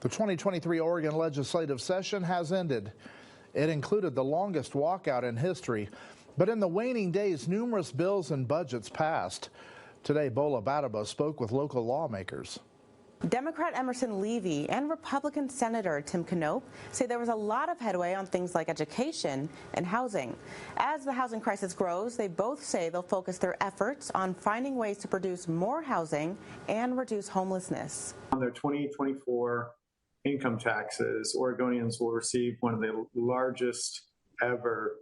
The 2023 Oregon legislative session has ended. It included the longest walkout in history, but in the waning days, numerous bills and budgets passed. Today, Bola Badabo spoke with local lawmakers. Democrat Emerson Levy and Republican Senator Tim Knopp say there was a lot of headway on things like education and housing. As the housing crisis grows, they both say they'll focus their efforts on finding ways to produce more housing and reduce homelessness. On their 2024 income taxes, Oregonians will receive one of the largest ever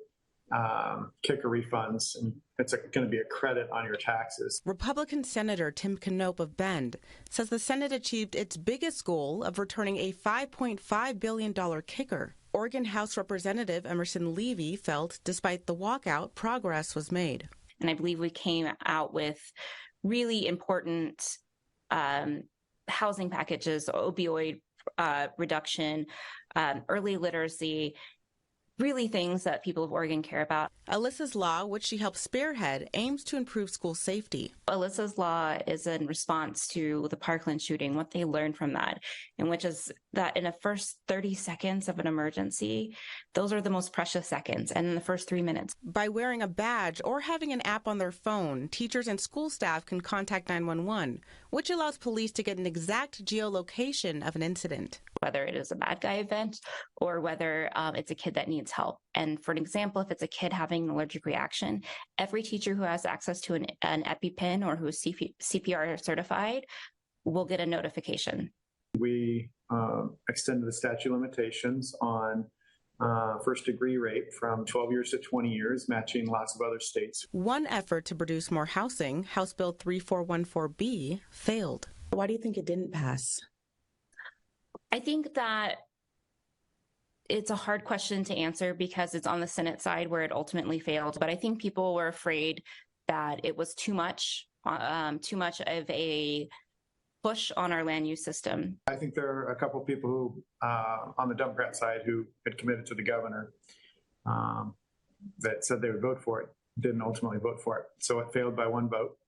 kicker refunds, and it's going to be a credit on your taxes. Republican Senator Tim Knopp of Bend says the Senate achieved its biggest goal of returning a $5.5 billion kicker. Oregon House Representative Emerson Levy felt, despite the walkout, progress was made. And I believe we came out with really important housing packages, opioid reduction, early literacy, really things that people of Oregon care about. Alyssa's Law, which she helped spearhead, aims to improve school safety. Alyssa's Law is in response to the Parkland shooting, what they learned from that, and which is that in the first 30 seconds of an emergency, those are the most precious seconds, and in the first 3 minutes. By wearing a badge or having an app on their phone, teachers and school staff can contact 911, which allows police to get an exact geolocation of an incident. Whether it is a bad guy event or whether it's a kid that needs help. And for an example, if it's a kid having an allergic reaction, every teacher who has access to an EpiPen or who is CPR certified will get a notification. We extended the statute of limitations on first-degree rape from 12 years to 20 years, matching lots of other states. One effort to produce more housing, House Bill 3414B, failed. Why do you think it didn't pass? I think that it's a hard question to answer because it's on the Senate side where it ultimately failed. But I think people were afraid that it was too much of a push on our land use system. I think there are a couple of people who, on the Democrat side, who had committed to the governor that said they would vote for it, didn't ultimately vote for it. So it failed by one vote.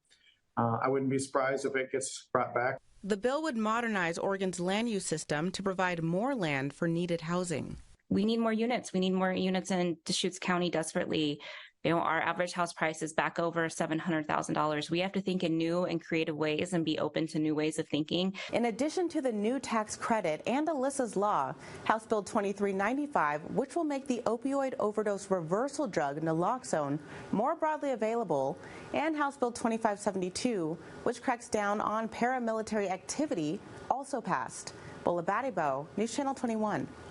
I wouldn't be surprised if it gets brought back. The bill would modernize Oregon's land use system to provide more land for needed housing. We need more units. We need more units in Deschutes County desperately. You know, our average house price is back over $700,000. We have to think in new and creative ways and be open to new ways of thinking. In addition to the new tax credit and Alyssa's Law, House Bill 2395, which will make the opioid overdose reversal drug naloxone more broadly available, and House Bill 2572, which cracks down on paramilitary activity, also passed. Bola Badabo, News Channel 21.